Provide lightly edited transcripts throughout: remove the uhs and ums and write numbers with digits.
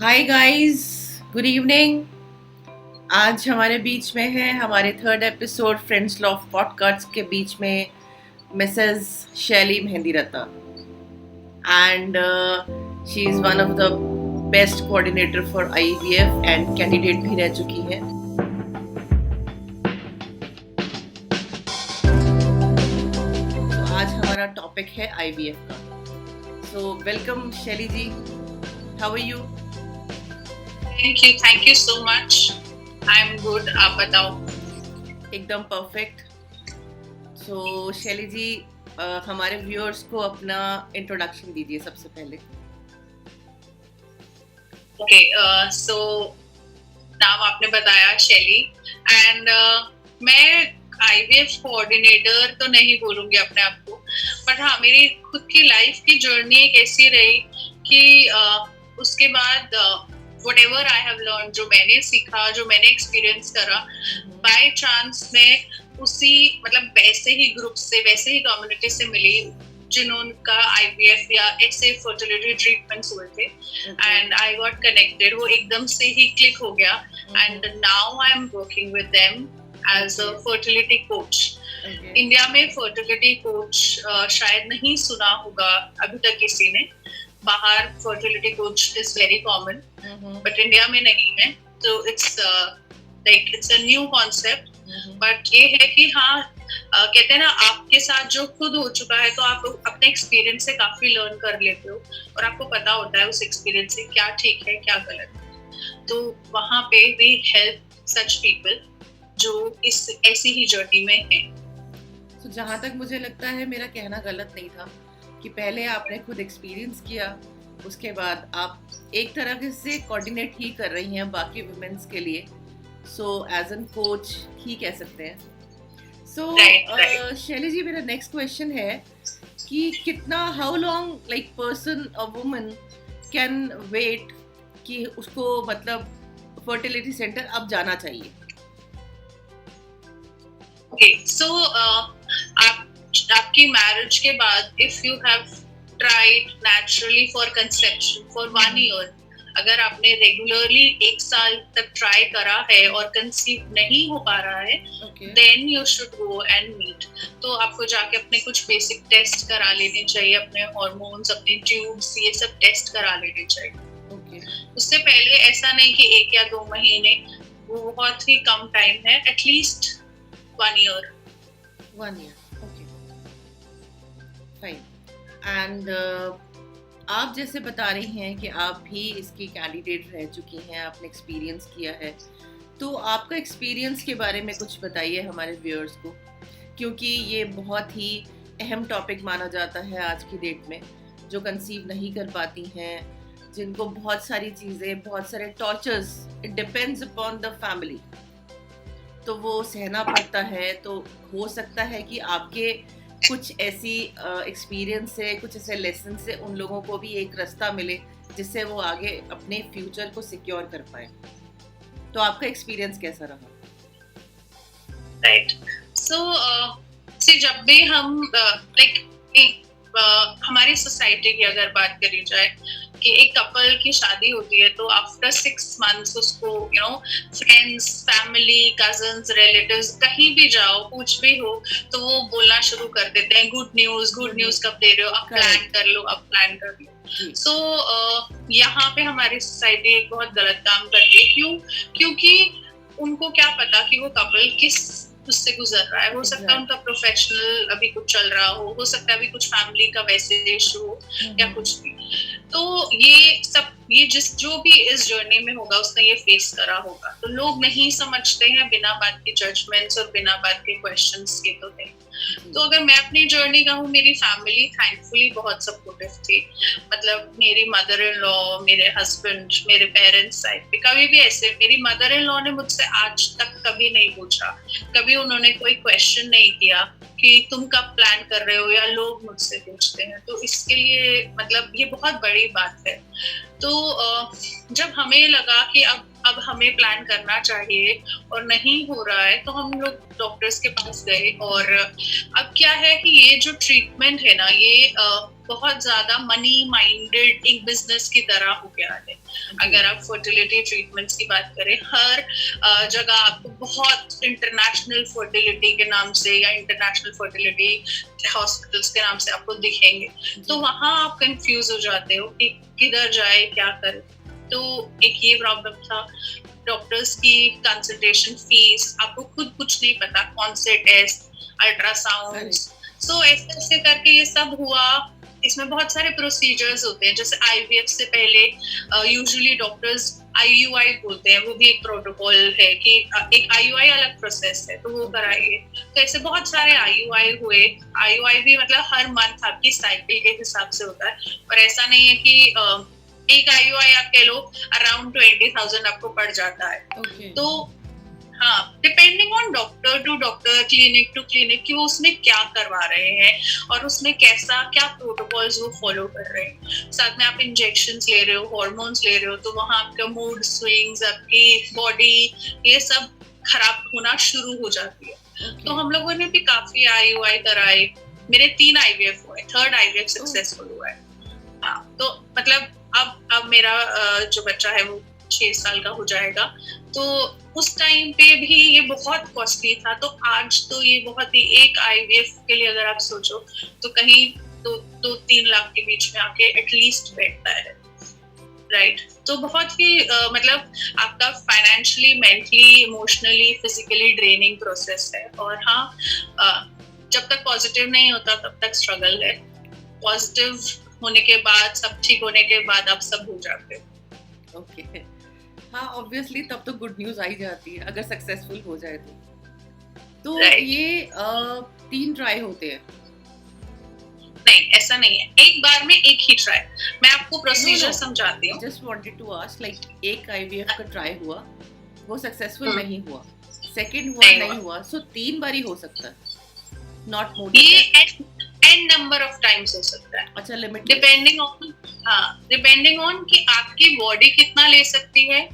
Hi guys, good evening. आज हमारे बीच में है हमारे third episode friends love podcast के बीच में Mrs Shaily Mehndiratta and she is one of the best coordinator for IVF and candidate भी रह चुकी हैं। तो आज हमारा टॉपिक है आईवीएफ का। So welcome Shaily ji, how are you? Thank you so much. I am good, आप बताओ। एकदम परफेक्ट। सो शैली जी, हमारे व्यूअर्स को अपना इंट्रोडक्शन दीजिए सबसे पहले। ओके, सो नाम आपने बताया शैली एंड मैं आईवीएफ कोऑर्डिनेटर तो नहीं बोलूंगी अपने आप को, बट हाँ, मेरी खुद की लाइफ की जर्नी एक ऐसी रही कि उसके बाद whatever I have learned, जो मैंने सीखा, जो मैंने एक्सपीरियंस करा, बाय चांस मैं उसी मतलब वैसे ही ग्रुप से, वैसे ही कम्युनिटी से मिली जिनका आईवीएफ या ऐसे फर्टिलिटी ट्रीटमेंट्स हुए थे एंड आई गॉट कनेक्टेड। वो एकदम से ही क्लिक हो गया and now I am working with them as a fertility coach. India में फर्टिलिटी कोच शायद नहीं सुना होगा अभी तक किसी ने। बाहर fertility coach is very common, but India में नहीं है, तो it's a new concept. But ये है कि हाँ, कहते हैं ना, आपके साथ जो खुद हो चुका है तो आप अपने एक्सपीरियंस से काफी लर्न कर लेते हो और आपको पता होता है उस एक्सपीरियंस से क्या ठीक है क्या गलत है। तो वहाँ पे वी हेल्प सच पीपल जो इस ऐसी ही जर्नी में है। तो जहाँ तक मुझे लगता है मेरा कहना गलत नहीं था कि पहले आपने खुद एक्सपीरियंस किया, उसके बाद आप एक तरह से कोऑर्डिनेट ही कर रही हैं बाकी वुमेन्स के लिए। सो एज एन कोच ही कह सकते हैं। सो शैली जी, मेरा नेक्स्ट क्वेश्चन है कि कितना, हाउ लॉन्ग लाइक पर्सन और वुमन कैन वेट कि उसको मतलब फर्टिलिटी सेंटर अब जाना चाहिए? ओके, सो आपकी मैरिज के बाद if you have tried naturally for conception for 1 year, अगर आपने रेगुलरली 1 साल तक ट्राई करा है और कंसीव नहीं हो पा रहा है, then you should go and meet. तो आपको जाके अपने कुछ बेसिक टेस्ट करा लेने चाहिए, अपने हार्मोन्स, अपने ट्यूब्स, ये सब टेस्ट करा लेने चाहिए। उससे पहले ऐसा नहीं कि 1 या 2 महीने, वो बहुत ही कम टाइम है, at least 1 year. 1 year, okay, fine. And आप जैसे बता रही हैं कि आप भी इसकी कैंडिडेट रह चुकी हैं, आपने एक्सपीरियंस किया है, तो आपका एक्सपीरियंस के बारे में कुछ बताइए हमारे व्यूअर्स को, क्योंकि ये बहुत ही अहम टॉपिक माना जाता है आज की डेट में। जो कंसीव नहीं कर पाती हैं, जिनको बहुत सारी चीज़ें, बहुत सारे tortures, it depends upon the family, तो वो सहना पड़ता है। तो हो सकता है कि आपके कुछ ऐसी एक्सपीरियंस से, कुछ ऐसे लेसन से उन लोगों को भी एक रास्ता मिले जिससे वो आगे अपने फ्यूचर को सिक्योर कर पाए। तो आपका एक्सपीरियंस कैसा रहा? राइट, सो जब भी हम हमारी सोसाइटी की अगर बात करी जाए कि एक कपल की शादी होती है, तो आफ्टर 6 मंथ्स उसको फ्रेंड्स, फैमिली, कजन्स, रिलेटिव्स, कहीं भी जाओ, कुछ भी हो, तो वो बोलना शुरू कर देते हैं, गुड न्यूज कब दे रहे हो, अब प्लान कर लो, अब प्लान कर लो। सो यहाँ पे हमारी सोसाइटी एक बहुत गलत काम करती है। क्यों? क्योंकि उनको क्या पता कि वो कपल किस उससे गुजर रहा है। हो सकता है उनका प्रोफेशनल अभी कुछ चल रहा हो सकता है अभी कुछ फैमिली का वैसे इशू हो या कुछ भी। तो ये सब, ये जो भी इस जर्नी में होगा उसने ये फेस करा होगा। तो लोग नहीं समझते हैं बिना बात के जजमेंट्स और बिना बात के क्वेश्चंस के तो है। तो अगर मैं अपनी जर्नी कहूँ, मेरी फैमिली थैंकफुली बहुत सपोर्टिव थी। मतलब मेरी मदर इन लॉ, मेरे हस्बैंड, मेरे पेरेंट्स साइड पे कभी भी ऐसे, मेरी मदर इन लॉ ने मुझसे आज तक कभी नहीं पूछा, कभी उन्होंने कोई क्वेश्चन नहीं किया कि तुम कब प्लान कर रहे हो, या लोग मुझसे पूछते हैं। तो इसके लिए मतलब ये बहुत बड़ी बात है। तो जब हमें लगा कि अब अब हमें प्लान करना चाहिए और नहीं हो रहा है, तो हम लोग डॉक्टर्स के पास गए। और अब क्या है कि ये जो ट्रीटमेंट है ना, ये बहुत ज्यादा मनी माइंडेड एक बिजनेस की तरह हो गया है। अगर आप फर्टिलिटी ट्रीटमेंट्स की बात करें, हर जगह आपको बहुत इंटरनेशनल फर्टिलिटी के नाम से या इंटरनेशनल फर्टिलिटी हॉस्पिटल्स के नाम से आपको दिखेंगे, तो वहां आप कंफ्यूज हो जाते हो कि किधर जाए, क्या करें। तो एक ये प्रॉब्लम था। डॉक्टर्स की कंसल्टेशन फीस, आपको खुद कुछ नहीं पता, कौन से टेस्ट, अल्ट्रासाउंड, सो ऐसे ऐसे करके ये सब हुआ। इसमें बहुत सारे प्रोसीजर्स होते हैं, जैसे आईवीएफ से पहले यूजुअली डॉक्टर्स आईयूआई बोलते हैं, वो भी एक प्रोटोकॉल है कि एक आईयूआई अलग प्रोसेस है, तो वो कराइए। तो ऐसे बहुत सारे आईयूआई हुए। आईयूआई भी मतलब हर मंथ आपकी साइकिल के हिसाब से होता है, और ऐसा नहीं है कि एक आईयूआई आप कह लो अराउंड 20,000 आपको पड़ जाता है। तो हाँ, depending on doctor to doctor, clinic to clinic, कि वो उसमें क्या करवा रहे हैं और उसमें कैसा क्या प्रोटोकॉल्स वो फॉलो कर रहे हैं। साथ में आप इंजेक्शंस ले रहे हो, हॉर्मोन्स ले रहे हो, तो वहाँ आपका मूड स्विंग्स, आपकी बॉडी, ये सब खराब होना शुरू हो जाती है। तो हम लोगों ने भी काफी आईयूआई कराए। मेरे 3 आईवीएफ हुए, 3rd आईवीएफ सक्सेसफुल हुआ है। हाँ, तो मतलब अब मेरा जो बच्चा है वो 6 साल का हो जाएगा। तो उस टाइम पे भी ये बहुत कॉस्टली था, तो आज तो ये बहुत ही, एक आईवीएफ के लिए अगर आप सोचो तो कहीं 2-3 लाख के बीच में आके एटलीस्ट बैठता है, राइट। तो बहुत ही मतलब आपका financially, mentally, emotionally, physically draining process है। और हाँ, जब तक पॉजिटिव नहीं होता तब तक स्ट्रगल है। पॉजिटिव होने के बाद, सब ठीक होने के बाद आप सब भूल जाते हो। ओके, हाँ, ऑब्वियसली तब तो गुड न्यूज आई जाती है अगर सक्सेसफुल हो जाए तो ये 3 ट्राई होते हैं? नहीं, ऐसा नहीं है, एक बार में एक ही ट्राई। मैं आपको प्रोसीजर समझाती हूँ। Just wanted to ask, like एक आईवीएफ का ट्राई हुआ, वो सक्सेसफुल नहीं हुआ, सेकंड हुआ नहीं हुआ, सो 3 बार ही हो सकता है, not more than n number of times हो सकता है। अच्छा, लिमिट डिपेंडिंग ऑन कि आपकी बॉडी कितना ले सकती है,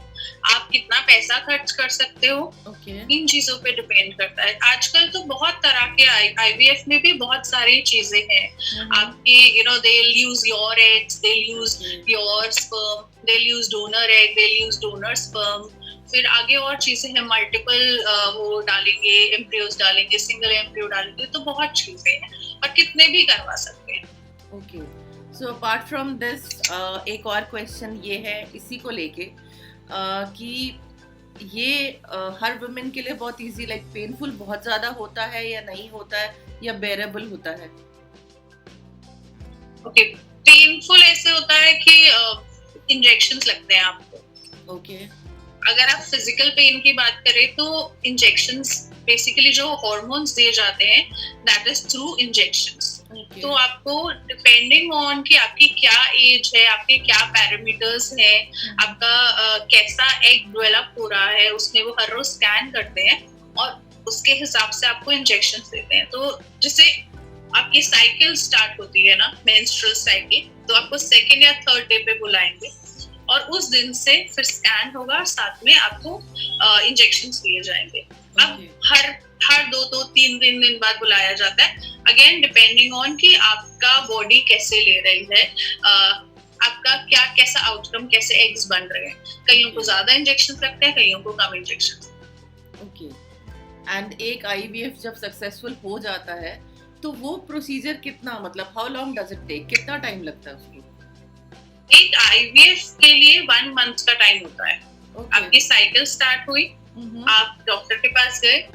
आप कितना पैसा खर्च कर सकते हो, इन चीजों पे डिपेंड करता है। आजकल तो बहुत तरह के आईवीएफ में भी बहुत सारी चीजें हैं। आपकी they will use your eggs, they will use your sperm, they will use donor egg, they will use donor sperm, फिर आगे और चीजें हैं, मल्टीपल वो डालेंगे, एम्ब्रियोज डालेंगे, सिंगल एम्ब्रियो डालेंगे, तो बहुत चीजें हैं और कितने भी करवा सकते हैं। Okay, so apart from this एक और क्वेश्चन ये है इसी को लेके कि ये हर वुमेन के लिए बहुत इजी, लाइक पेनफुल बहुत ज्यादा होता है या नहीं होता है, या बेरेबल होता है? ओके, पेनफुल ऐसे होता है कि इंजेक्शंस लगते हैं आपको। ओके, अगर आप फिजिकल पेन की बात करें तो इंजेक्शंस, बेसिकली जो हार्मोन्स दिए जाते हैं, दैट इज थ्रू इंजेक्शंस। तो आपको डिपेंडिंग ऑन कि आपकी क्या एज है, आपके क्या पैरामीटर्स हैं, आपका कैसा एग डेवलप हो रहा है, उसमें वो हर रोज स्कैन करते हैं और उसके हिसाब से आपको इंजेक्शंस देते हैं। तो जैसे आपकी साइकिल स्टार्ट होती है ना, मेंस्ट्रुअल साइकिल, तो आपको 2nd या 3rd डे पे बुलाएंगे और उस दिन से फिर स्कैन होगा, साथ में आपको इंजेक्शंस दिए जाएंगे। अब हर 2-3 दिन बाद बुलाया जाता है, अगेन डिपेंडिंग ऑन कि आपका बॉडी कैसे ले रही है, आपका क्या कैसा आउटकम, कैसे एग्स बन रहे हैं। कईयों को ज्यादा इंजेक्शन लगते हैं, कईयों को कम इंजेक्शन। ओके, एंड एक आईवीएफ जब सक्सेसफुल हो जाता है तो वो प्रोसीजर कितना, मतलब how long does it take, कितना टाइम लगता है उसको? एक आईवीएफ के लिए 1 मंथ का टाइम होता है। आपकी साइकिल स्टार्ट हुई, आप डॉक्टर के पास गए,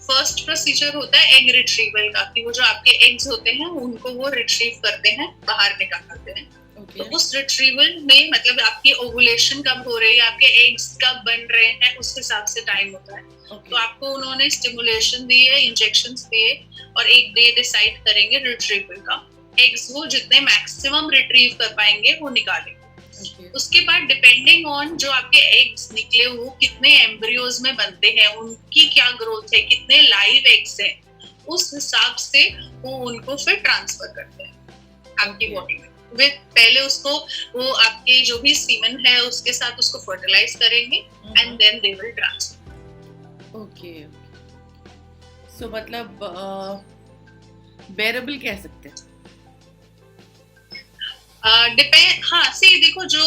फर्स्ट प्रोसीजर होता है एग रिट्रीवल का, कि वो जो आपके एग्स होते हैं उनको वो रिट्रीव करते हैं, बाहर निकालते हैं। तो उस रिट्रीवल में मतलब आपकी ओवुलेशन कब हो रही है, आपके एग्स कब बन रहे हैं, उस हिसाब से टाइम होता है। तो आपको उन्होंने स्टिमुलेशन दिए, इंजेक्शंस दिए और एक डे डिसाइड करेंगे रिट्रीवल का। एग्स वो जितने मैक्सिमम रिट्रीव कर पाएंगे वो निकालेंगे। उसके बाद डिपेंडिंग ऑन जो आपके एग्स निकले वो कितने एम्ब्रियोज में बनते हैं, उनकी क्या ग्रोथ है, कितने लाइव एग्स हैं, उस हिसाब से वो उनको फिर ट्रांसफर करते हैं आपकी बॉडी में। वे पहले उसको वो आपके जो भी सीमन है उसके साथ उसको फर्टिलाइज करेंगे and then they will transfer. Okay, so मतलब बेरेबल कह सकते हैं। डिपेंड, हाँ सी देखो, जो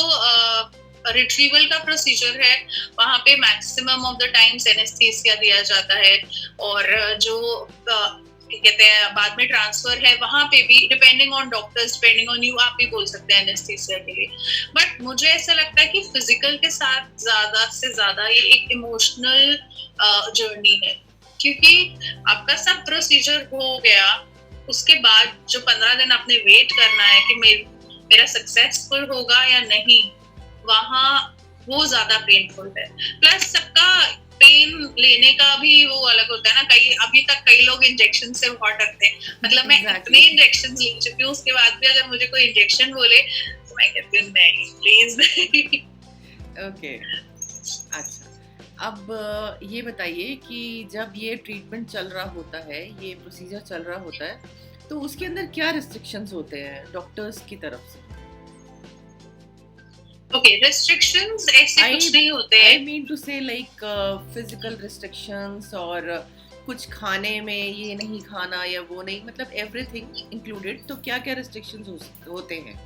रिट्रीवल का प्रोसीजर है वहाँ पे maximum of the times anaesthesia दिया जाता है, और जो कहते हैं बाद में ट्रांसफर है वहाँ पे भी depending on doctors, depending on you, आप भी बोल सकते हैं एनेस्थीसिया के लिए। बट मुझे ऐसा लगता है कि फिजिकल के साथ ज्यादा से ज्यादा ये एक इमोशनल जर्नी है, क्योंकि आपका सब प्रोसीजर हो गया, उसके बाद जो 15 दिन आपने वेट करना है कि मेरा सक्सेसफुल होगा या नहीं, वहाँ वो ज्यादा पेनफुल है। प्लस सबका पेन लेने का भी वो अलग होता है ना, अभी तक कई लोग इंजेक्शन से बहुत डरते हैं, मतलब मैं इतने इंजेक्शन ले चुकी हूँ, उसके बाद भी अगर मुझे कोई इंजेक्शन बोले तो मैं कहती हूँ नहीं प्लीज। ओके, अच्छा, अब ये बताइए कि जब ये ट्रीटमेंट चल रहा होता है, ये प्रोसीजर चल रहा होता है, तो उसके अंदर क्या रिस्ट्रिक्शंस होते हैं डॉक्टर्स की तरफ से? ओके, रिस्ट्रिक्शंस ऐसे कुछ नहीं होते हैं। आई मीन टू से लाइक फिजिकल रिस्ट्रिक्शंस, और कुछ खाने में ये नहीं खाना या वो नहीं, मतलब एवरीथिंग इंक्लूडेड, तो क्या क्या रिस्ट्रिक्शंस होते हैं?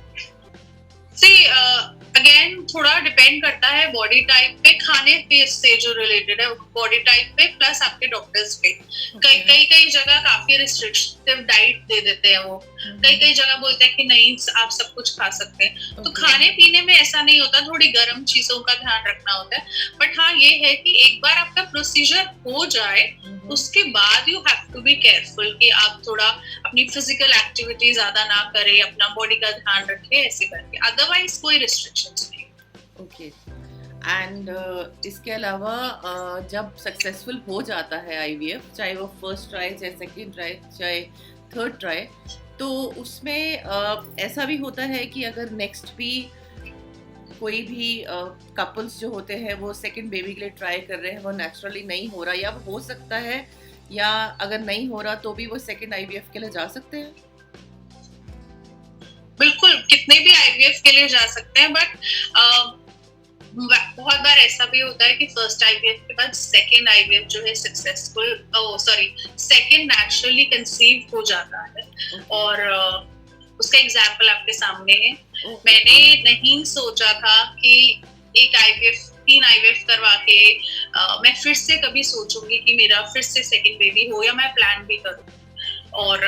अगेन थोड़ा डिपेंड करता है बॉडी टाइप पे, खाने पे से जो रिलेटेड है बॉडी टाइप पे, प्लस आपके डॉक्टर्स पे। कई जगह काफी रिस्ट्रिक्टिव डाइट दे देते हैं वो, कई जगह बोलते हैं कि नहीं आप सब कुछ खा सकते हैं। तो खाने पीने में ऐसा नहीं होता, थोड़ी गर्म चीजों का ध्यान रखना होता है। बट हाँ ये है कि एक बार आपका प्रोसीजर हो जाए उसके बाद you have to be careful कि आप थोड़ा अपनी फिजिकल एक्टिविटी ज्यादा ना करें, अपना बॉडी का ध्यान रखें, ऐसे करके। अदरवाइज कोई रिस्ट्रिक्शंस नहीं। ओके, एंड इसके अलावा जब सक्सेसफुल हो जाता है आईवीएफ, चाहे वो फर्स्ट ट्राई, चाहे सेकंड ट्राई, चाहे थर्ड ट्राई, तो उसमें ऐसा भी होता है कि अगर नेक्स्ट भी कोई भी कपल्स जो होते हैं वो सेकंड बेबी के लिए ट्राई कर रहे हैं, वो नेचुरली नहीं हो रहा, या वो हो सकता है, या अगर नहीं हो रहा तो भी वो सेकंड आईवीएफ के लिए जा सकते हैं? बिल्कुल, कितने भी आईवीएफ के लिए जा सकते हैं, बट बहुत बार ऐसा भी होता है कि फर्स्ट आईवीएफ के बाद सेकंड आईवीएफ जो है सक्सेसफुल, सेकंड नेचुरली कंसीव हो जाता है। और उसका एग्जाम्पल आपके सामने है। मैंने नहीं सोचा था कि एक आईवीएफ, 3 आईवीएफ करवा के मैं फिर से कभी सोचूंगी कि मेरा फिर से सेकंड बेबी हो, या मैं प्लान भी करूं। और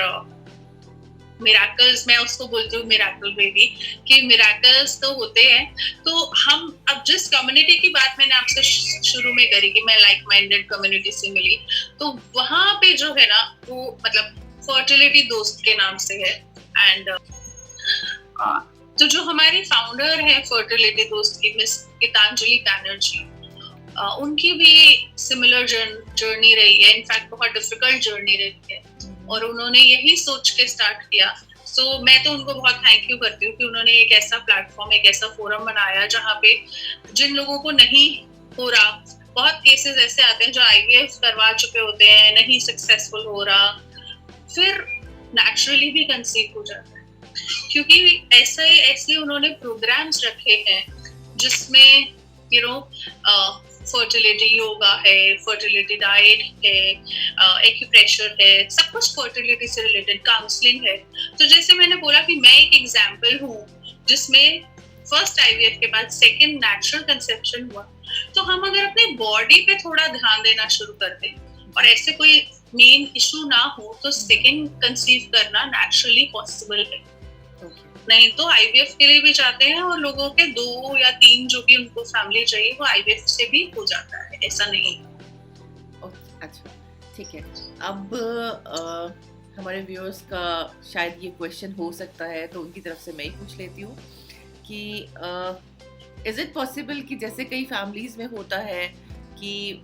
मिराकल्स, मैं उसको बोलती हूँ मिराकल बेबी, कि मिराकल्स तो होते हैं। तो हम अब जिस कम्युनिटी की बात मैंने आपसे शुरू में करी कि मैं लाइक माइंडेड कम्युनिटी से मिली, तो वहां पे जो है ना वो मतलब फर्टिलिटी दोस्त के नाम से है। एंड तो जो हमारी फाउंडर है फर्टिलिटी दोस्त की, मिस गीतांजलि बैनर्जी, उनकी भी सिमिलर जर्नी रही है, इनफैक्ट बहुत डिफिकल्ट जर्नी रही है, और उन्होंने यही सोच के स्टार्ट किया। सो मैं तो उनको बहुत थैंक यू करती हूँ कि उन्होंने एक ऐसा प्लेटफॉर्म, एक ऐसा फोरम बनाया जहाँ पे जिन लोगों को नहीं हो रहा, बहुत केसेस ऐसे आते हैं जो आईवीएफ करवा चुके होते हैं, नहीं सक्सेसफुल हो रहा, फिर नेचुरली भी कंसीव हो जाता है, क्योंकि ऐसे उन्होंने प्रोग्राम्स रखे हैं जिसमें फर्टिलिटी योगा है, फर्टिलिटी डाइट है, एक्यूप्रेशर है, सब कुछ फर्टिलिटी से रिलेटेड, काउंसलिंग है। तो जैसे मैंने बोला कि मैं एक एग्जाम्पल हूँ जिसमें फर्स्ट आईवीएफ के बाद सेकंड नेचुरल कंसेप्शन हुआ। तो हम अगर अपने बॉडी पे थोड़ा ध्यान देना शुरू कर दें और ऐसे कोई मेन इशू ना हो, तो सेकंड कंसीव करना नेचुरली पॉसिबल है। नहीं तो आईवीएफ के लिए भी जाते हैं, और लोगों के 2 या 3 जो भी उनको फैमिली चाहिए वो आईवीएफ से भी हो जाता है, ऐसा नहीं। अच्छा, ठीक है। अब हमारे व्यूअर्स का शायद ये क्वेश्चन हो सकता है, तो उनकी तरफ से मैं ही पूछ लेती हूँ कि इज इट पॉसिबल कि जैसे कई फैमिलीज में होता है कि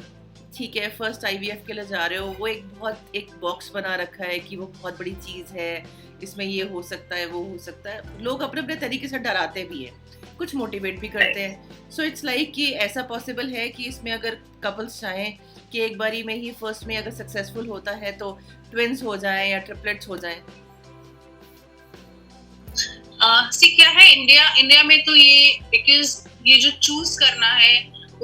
ठीक है फर्स्ट आईवीएफ के लिए जा रहे हो, वो एक बॉक्स बना रखा है कि वो बहुत बड़ी चीज़ है, इसमें ये हो सकता है, वो हो सकता है, लोग अपने अपने तरीके से डराते भी हैं, कुछ मोटिवेट भी करते हैं। सो इट्स लाइक कि ऐसा पॉसिबल है कि इसमें अगर कपल्स चाहें कि एक बारी में ही फर्स्ट में अगर सक्सेसफुल होता है तो ट्विंस हो जाएं या ट्रिपलेट्स हो जाएं? क्या है, इंडिया में तो ये बिकॉज ये जो चूज करना है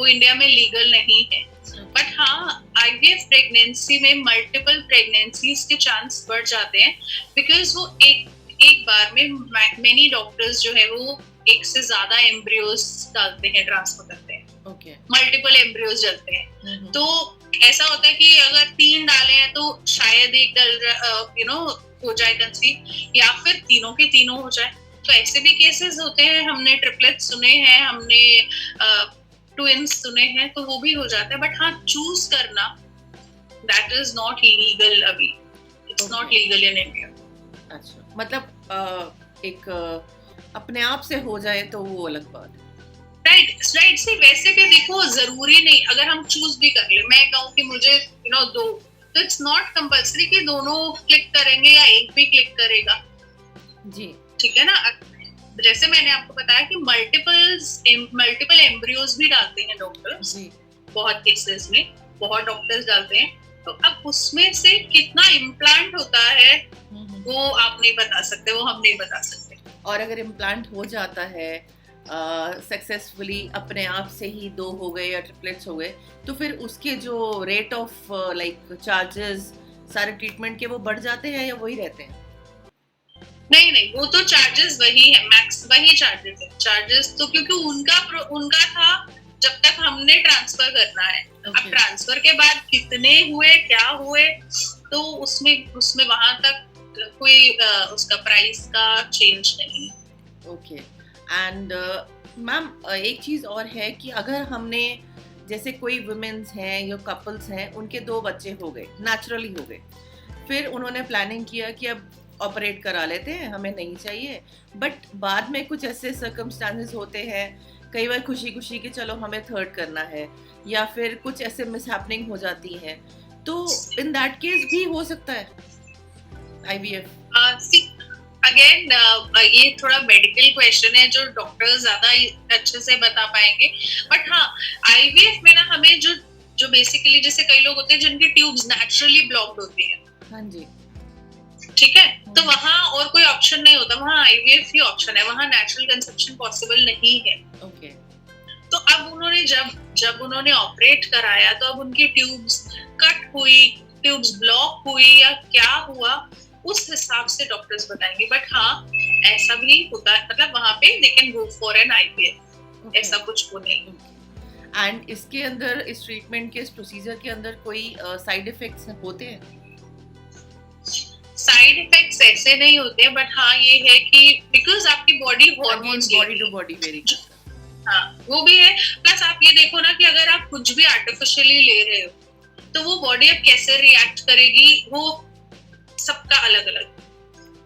वो इंडिया में लीगल नहीं है। बट हाँ, आईवीएफ प्रेगनेंसी में मल्टीपल प्रेगनेंसीज के चांस बढ़ जाते हैं, बिकॉज वो एक बार में मेनी डॉक्टर्स जो है वो एक से ज्यादा एम्ब्रियोज डालते हैं, ट्रांसफर करते हैं, मल्टीपल एम्ब्रियोज डालते हैं। तो ऐसा होता है कि अगर 3 डाले हैं तो शायद एक डल हो जाए कंसीव, या फिर तीनों के तीनों हो जाए। तो ऐसे भी केसेस होते हैं, हमने ट्रिपलेट्स सुने हैं, हमने ट्विंस सुने हैं, तो वो भी हो जाता है। बट हाँ, चूज करना दैट इज नॉट लीगल अभी, it's not legal in India. अच्छा, मतलब एक अपने आप से हो जाए तो वो अलग बात है। राइट से वैसे भी देखो, जरूरी नहीं अगर हम चूज भी कर ले, मैं कहूँ कि मुझे दो, तो इट्स नॉट कंपल्सरी कि दोनों क्लिक करेंगे या एक भी क्लिक करेगा जी, ठीक है ना। जैसे मैंने आपको बताया कि मल्टीपल एम्ब्रियोज भी डालते हैं डॉक्टर्स, बहुत केसेस में बहुत डॉक्टर्स डालते हैं। तो अब उसमें से कितना इम्प्लांट होता है वो आप नहीं बता सकते, वो हम नहीं बता सकते। और अगर इम्प्लांट हो जाता है सक्सेसफुली, अपने आप से ही 2 हो गए या ट्रिपलेट्स हो गए, तो फिर उसके जो रेट ऑफ लाइक चार्जेस सारे ट्रीटमेंट के वो बढ़ जाते हैं या वही रहते हैं? नहीं, वो तो चार्जेस वही है, मैक्स वही चार्जेस है। चार्जेस तो क्योंकि उनका था जब तक हमने ट्रांसफर करना है। अब ट्रांसफर के बाद कितने हुए, क्या हुए, तो उसमें वहां तक कोई उसका प्राइस का चेंज नहीं है। ओके। एंड मैम, एक चीज और है कि अगर हमने, जैसे कोई वुमेन्स हैं या कपल्स हैं, उनके 2 बच्चे हो गए, नेचुरली हो गए, फिर उन्होंने प्लानिंग किया कि अब ऑपरेट करा लेते हैं, हमें नहीं चाहिए, बट बाद में कुछ ऐसे सर्कमस्टांसेस होते हैं, कई बार खुशी खुशी कि चलो हमें 3rd करना है, या फिर कुछ ऐसे मिसहैपनिंग हो जाती हैं, तो इन दैट केस भी हो सकता है आईवीएफ? अगेन ये थोड़ा मेडिकल क्वेश्चन है जो डॉक्टर ज्यादा अच्छे से बता पाएंगे। बट हाँ, आईवीएफ में ना हमें जो बेसिकली, जैसे कई लोग होते हैं जिनकी ट्यूब्स नेचुरली ब्लॉक्ड होती है, हाँ जी, ठीक है, तो वहाँ और कोई ऑप्शन नहीं होता, वहाँ आईवीएफ ही ऑप्शन है, वहाँ नेचुरल कंसेप्शन पॉसिबल नहीं है। ओके। तो अब उन्होंने जब उन्होंने ऑपरेट कराया, तो अब उनकी ट्यूब्स कट हुई, ट्यूब्स ब्लॉक हुई या क्या हुआ, उस हिसाब से डॉक्टर्स बताएंगे। बट हाँ, ऐसा भी होता है, मतलब वहाँ पे they can go for an IVF, ऐसा कुछ वो नहीं। एंड इसके अंदर, इस ट्रीटमेंट के, इस प्रोसीजर के अंदर कोई साइड इफेक्ट्स होते हैं? साइड इफेक्ट्स ऐसे नहीं होते, बट हाँ ये है कि बिकॉज आपकी body hormones, body to body vary करता है, हाँ वो भी है। प्लस आप ये देखो ना कि अगर आप कुछ भी आर्टिफिशियली ले रहे हो, तो वो बॉडी अब कैसे रिएक्ट करेगी, वो सबका अलग अलग।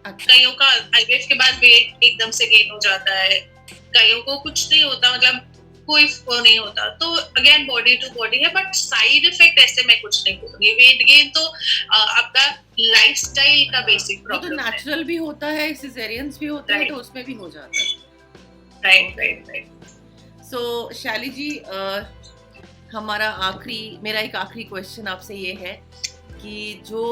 अच्छा। कईयों का आईवीएफ के बाद वेट एकदम से गेन हो जाता है, कईयों को कुछ नहीं होता, मतलब कोई वो नहीं होता। तो अगेन बॉडी टू बॉडी है, बट साइड इफेक्ट ऐसे मैं कुछ नहीं बोलूंगी। वेट गेन तो आपका लाइफस्टाइल का बेसिक प्रॉब्लम है। तो नेचुरल भी होता है, सिजेरियंस भी होता है, तो उसमें भी हो जाता है। राइट। सो शैली जी, मेरा एक आखिरी क्वेश्चन आपसे ये है कि जो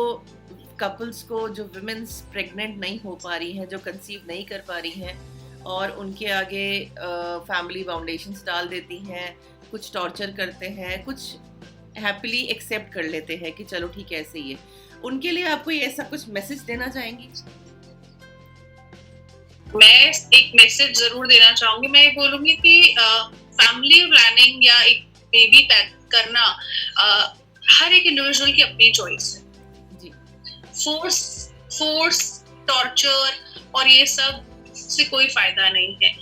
कपल्स को, जो विमेन्स प्रेग्नेंट नहीं हो पा रही हैं, जो कंसीव नहीं कर पा रही हैं, और उनके आगे फैमिली फाउंडेशंस डाल देती हैं, कुछ टॉर्चर करते हैं, कुछ हैप्पीली एक्सेप्ट कर लेते हैं कि चलो ठीक है ऐसे ही है, उनके लिए आप कोई ऐसा कुछ मैसेज देना चाहेंगी? मैं एक मैसेज जरूर देना चाहूंगी। मैं ये बोलूंगी कि फैमिली प्लानिंग या एक बेबी पैक करना हर एक इंडिविजुअल की अपनी चॉइस है जी। फोर्स, टॉर्चर और ये सब से कोई फायदा नहीं है।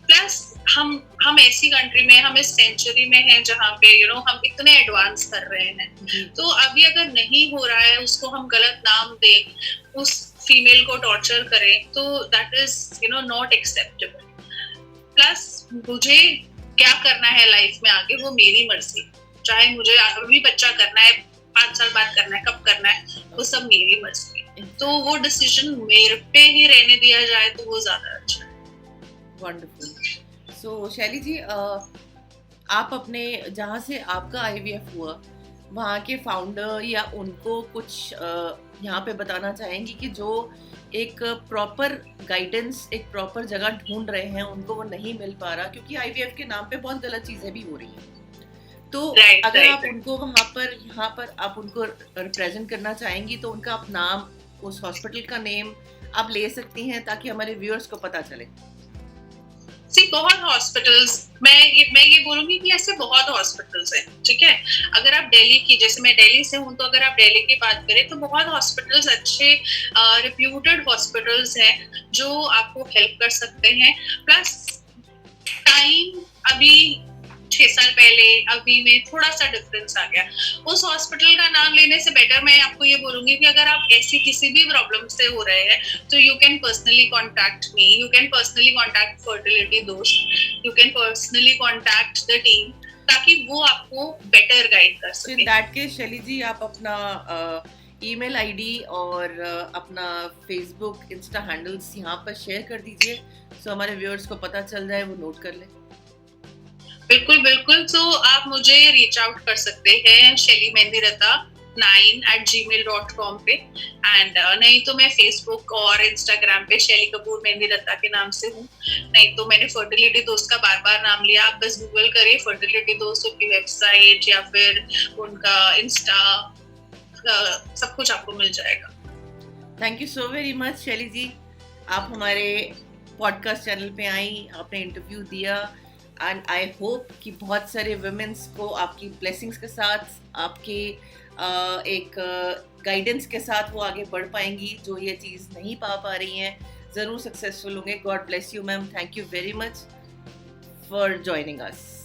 प्लस हम ऐसी कंट्री में, हम इस सेंचुरी में हैं जहाँ पे हम इतने एडवांस कर रहे हैं, तो अभी अगर नहीं हो रहा है, उसको हम गलत नाम दें, उस फीमेल को टॉर्चर करें, तो that is not acceptable. Plus मुझे क्या करना है लाइफ में आगे, वो मेरी मर्जी, चाहे मुझे अभी बच्चा करना है, 5 साल बाद करना है, कब करना है, वो सब मेरी मर्जी है। तो वो डिसीजन मेरे पे ही रहने दिया जाए तो वो ज्यादा अच्छा है। वंडरफुल। सो शैली जी, आप अपने, जहाँ से आपका आईवीएफ हुआ, वहाँ के फाउंडर या उनको कुछ यहाँ पे बताना चाहेंगी कि जो एक प्रॉपर गाइडेंस, एक प्रॉपर जगह ढूंढ रहे हैं, उनको वो नहीं मिल पा रहा, क्योंकि आईवीएफ के नाम पे बहुत गलत चीज़ें भी हो रही हैं, तो राइट अगर राइट आप उनको यहाँ पर आप उनको रिप्रेजेंट करना चाहेंगी तो उनका आप नाम, उस हॉस्पिटल का नेम आप ले सकती हैं ताकि हमारे व्यूअर्स को पता चले। सी बहुत हॉस्पिटल्स, मैं ये बोलूंगी कि ऐसे बहुत हॉस्पिटल्स हैं, ठीक है। अगर आप दिल्ली की, जैसे मैं दिल्ली से हूँ, तो अगर आप दिल्ली की बात करें तो बहुत हॉस्पिटल्स अच्छे रिप्यूटेड हॉस्पिटल्स हैं जो आपको हेल्प कर सकते हैं। प्लस टाइम अभी 6 साल पहले अभी में थोड़ा सा डिफरेंस आ गया। उस हॉस्पिटल का नाम लेने से बेटर मैं आपको ये बोलूंगी कि अगर आप ऐसी किसी भी प्रॉब्लम से हो रहे हैं तो you can personally contact me, you can personally contact fertility Dost, you can personally contact the team, ताकि वो आपको बेटर गाइड कर So in सके। that case, शैली जी आप अपना ईमेल आईडी और अपना फेसबुक इंस्टा हैंडल्स यहाँ पर शेयर कर दीजिए, सो हमारे व्यूअर्स को पता चल जाए, वो नोट कर लें। बिल्कुल बिल्कुल। सो आप मुझे रीच आउट कर सकते हैं shellymehendiratta9@gmail.com पे, एंड नहीं तो मैं फेसबुक और इंस्टाग्राम पे शैली कपूर मेहंदी रत्ता के नाम से हूँ। नहीं तो मैंने फर्टिलिटी दोस्त का बार बार नाम लिया, आप बस गूगल करिए फर्टिलिटी दोस्त, उनकी वेबसाइट या फिर उनका इंस्टा, सब कुछ आपको मिल जाएगा। Thank you so very much शैली जी, आप हमारे पॉडकास्ट चैनल पे आई, आपने इंटरव्यू दिया, एंड आई होप कि बहुत सारे वुमेन्स को आपकी ब्लेसिंग्स के साथ, आपके एक गाइडेंस के साथ वो आगे बढ़ पाएंगी जो ये चीज़ नहीं पा रही हैं, ज़रूर सक्सेसफुल होंगे। God bless you ma'am, thank you very much for joining us.